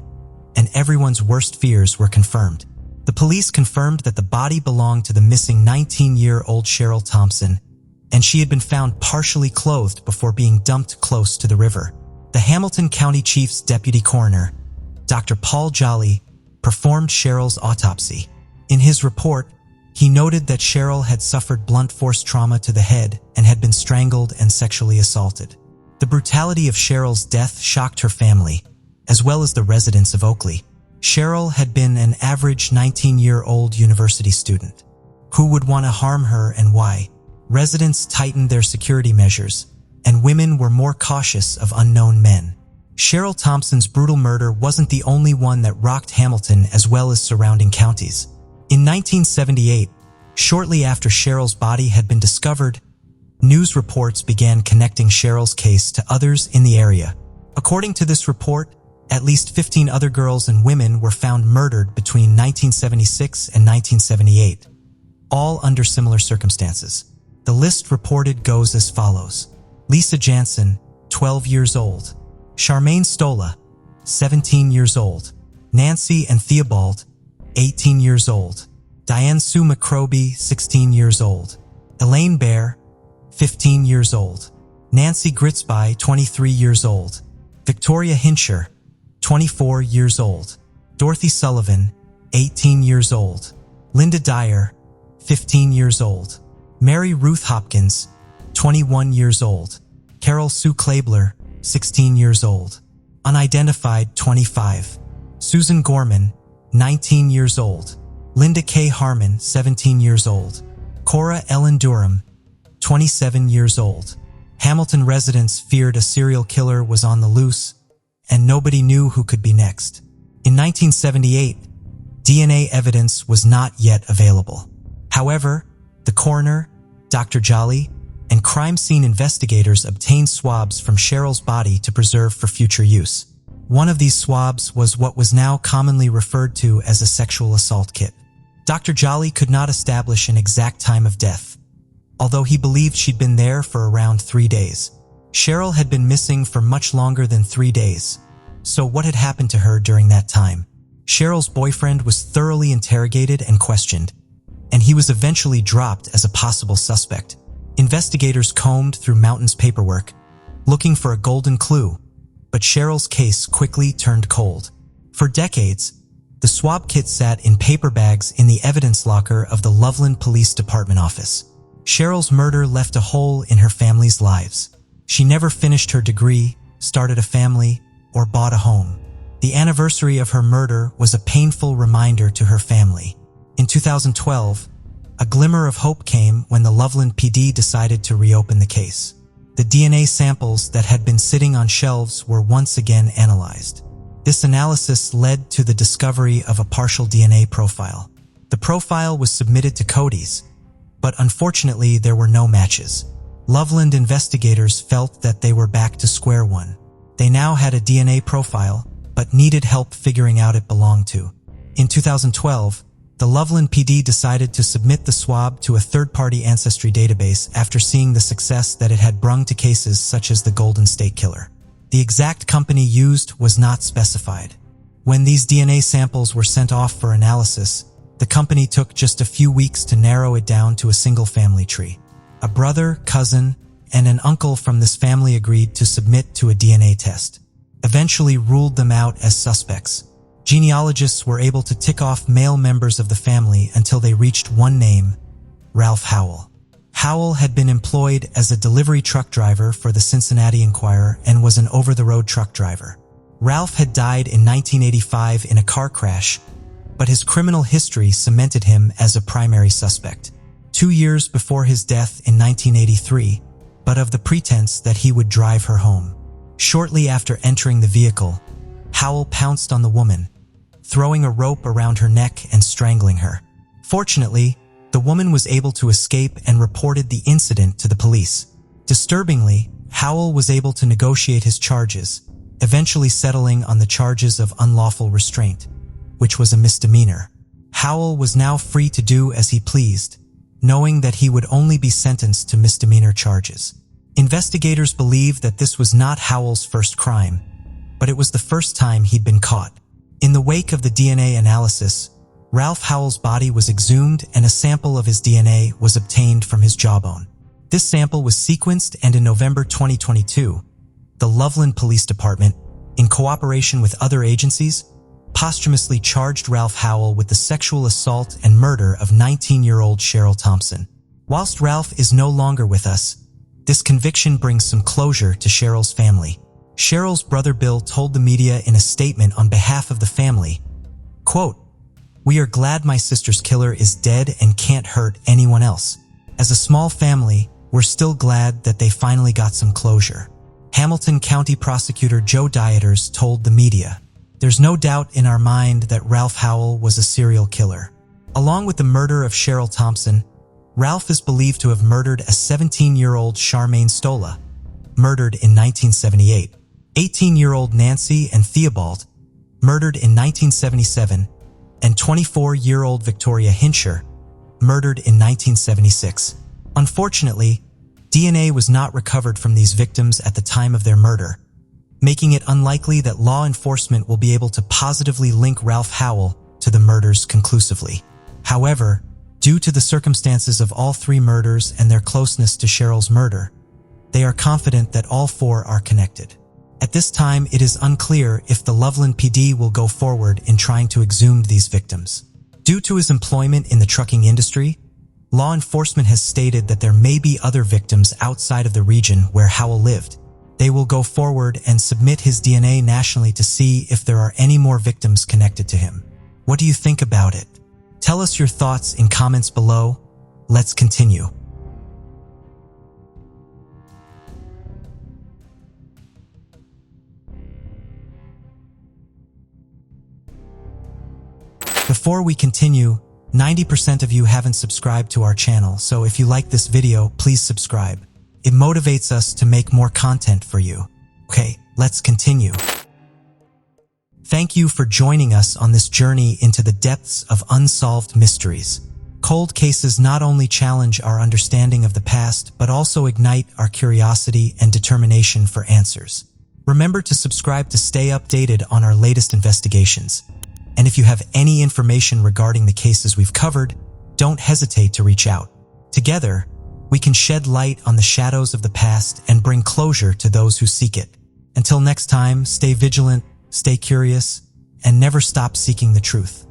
and everyone's worst fears were confirmed. The police confirmed that the body belonged to the missing 19-year-old Cheryl Thompson, and she had been found partially clothed before being dumped close to the river. The Hamilton County Chief's deputy coroner, Dr. Paul Jolly, performed Cheryl's autopsy. In his report, he noted that Cheryl had suffered blunt force trauma to the head and had been strangled and sexually assaulted. The brutality of Cheryl's death shocked her family, as well as the residents of Oakley. Cheryl had been an average 19-year-old university student. Who would want to harm her and why? Residents tightened their security measures, and women were more cautious of unknown men. Cheryl Thompson's brutal murder wasn't the only one that rocked Hamilton as well as surrounding counties. In 1978, shortly after Cheryl's body had been discovered, news reports began connecting Cheryl's case to others in the area. According to this report, at least 15 other girls and women were found murdered between 1976 and 1978, all under similar circumstances. The list reported goes as follows: Lisa Jansen, 12 years old; Charmaine Stola, 17 years old; Nancy and Theobald, 18 years old; Diane Sue McCroby, 16 years old; Elaine Bear, 15 years old; Nancy Gritzby, 23 years old; Victoria Hincher, 24 years old; Dorothy Sullivan, 18 years old; Linda Dyer, 15 years old; Mary Ruth Hopkins, 21 years old; Carol Sue Klabler, 16 years old; unidentified, 25; Susan Gorman, 19 years old; Linda K. Harmon, 17 years old; Cora Ellen Durham, 27 years old. Hamilton residents feared a serial killer was on the loose, and nobody knew who could be next. In 1978, DNA evidence was not yet available. However, the coroner, Dr. Jolly, and crime scene investigators obtained swabs from Cheryl's body to preserve for future use. One of these swabs was what was now commonly referred to as a sexual assault kit. Dr. Jolly could not establish an exact time of death, although he believed she'd been there for around 3 days. Cheryl had been missing for much longer than 3 days, so what had happened to her during that time? Cheryl's boyfriend was thoroughly interrogated and questioned, and he was eventually dropped as a possible suspect. Investigators combed through Mountain's paperwork, looking for a golden clue, but Cheryl's case quickly turned cold. For decades, the swab kit sat in paper bags in the evidence locker of the Loveland Police Department office. Cheryl's murder left a hole in her family's lives. She never finished her degree, started a family, or bought a home. The anniversary of her murder was a painful reminder to her family. In 2012, a glimmer of hope came when the Loveland PD decided to reopen the case. The DNA samples that had been sitting on shelves were once again analyzed. This analysis led to the discovery of a partial DNA profile. The profile was submitted to Cody's, but unfortunately there were no matches. Loveland investigators felt that they were back to square one. They now had a DNA profile, but needed help figuring out it belonged to. In 2012, the Loveland PD decided to submit the swab to a third-party ancestry database after seeing the success that it had brought to cases such as the Golden State Killer. The exact company used was not specified. When these DNA samples were sent off for analysis, the company took just a few weeks to narrow it down to a single family tree. A brother, cousin, and an uncle from this family agreed to submit to a DNA test, eventually ruled them out as suspects. Genealogists were able to tick off male members of the family until they reached one name, Ralph Howell. Howell had been employed as a delivery truck driver for the Cincinnati Enquirer and was an over-the-road truck driver. Ralph had died in 1985 in a car crash, but his criminal history cemented him as a primary suspect. 2 years before his death in 1983, but of the pretense that he would drive her home. Shortly after entering the vehicle, Howell pounced on the woman, throwing a rope around her neck and strangling her. Fortunately, the woman was able to escape and reported the incident to the police. Disturbingly, Howell was able to negotiate his charges, eventually settling on the charges of unlawful restraint, which was a misdemeanor. Howell was now free to do as he pleased, knowing that he would only be sentenced to misdemeanor charges. Investigators believe that this was not Howell's first crime, but it was the first time he'd been caught. In the wake of the DNA analysis, Ralph Howell's body was exhumed and a sample of his DNA was obtained from his jawbone. This sample was sequenced, and in November 2022, the Loveland Police Department, in cooperation with other agencies, posthumously charged Ralph Howell with the sexual assault and murder of 19-year-old Cheryl Thompson. Whilst Ralph is no longer with us, this conviction brings some closure to Cheryl's family. Cheryl's brother Bill told the media in a statement on behalf of the family, quote, "We are glad my sister's killer is dead and can't hurt anyone else. As a small family, we're still glad that they finally got some closure." Hamilton County Prosecutor Joe Dieters told the media, "There's no doubt in our mind that Ralph Howell was a serial killer. Along with the murder of Cheryl Thompson, Ralph is believed to have murdered a 17-year-old Charmaine Stola, murdered in 1978, 18-year-old Nancy and Theobald, murdered in 1977, and 24-year-old Victoria Hincher, murdered in 1976. Unfortunately, DNA was not recovered from these victims at the time of their murder, making it unlikely that law enforcement will be able to positively link Ralph Howell to the murders conclusively. However, due to the circumstances of all three murders and their closeness to Cheryl's murder, they are confident that all four are connected. At this time, it is unclear if the Loveland PD will go forward in trying to exhume these victims. Due to his employment in the trucking industry, law enforcement has stated that there may be other victims outside of the region where Howell lived. They will go forward and submit his DNA nationally to see if there are any more victims connected to him. What do you think about it? Tell us your thoughts in comments below. Let's continue. Before we continue, 90% of you haven't subscribed to our channel, so if you like this video, please subscribe. It motivates us to make more content for you. Okay, let's continue. Thank you for joining us on this journey into the depths of unsolved mysteries. Cold cases not only challenge our understanding of the past, but also ignite our curiosity and determination for answers. Remember to subscribe to stay updated on our latest investigations. And if you have any information regarding the cases we've covered, don't hesitate to reach out. Together, we can shed light on the shadows of the past and bring closure to those who seek it. Until next time, stay vigilant, stay curious, and never stop seeking the truth.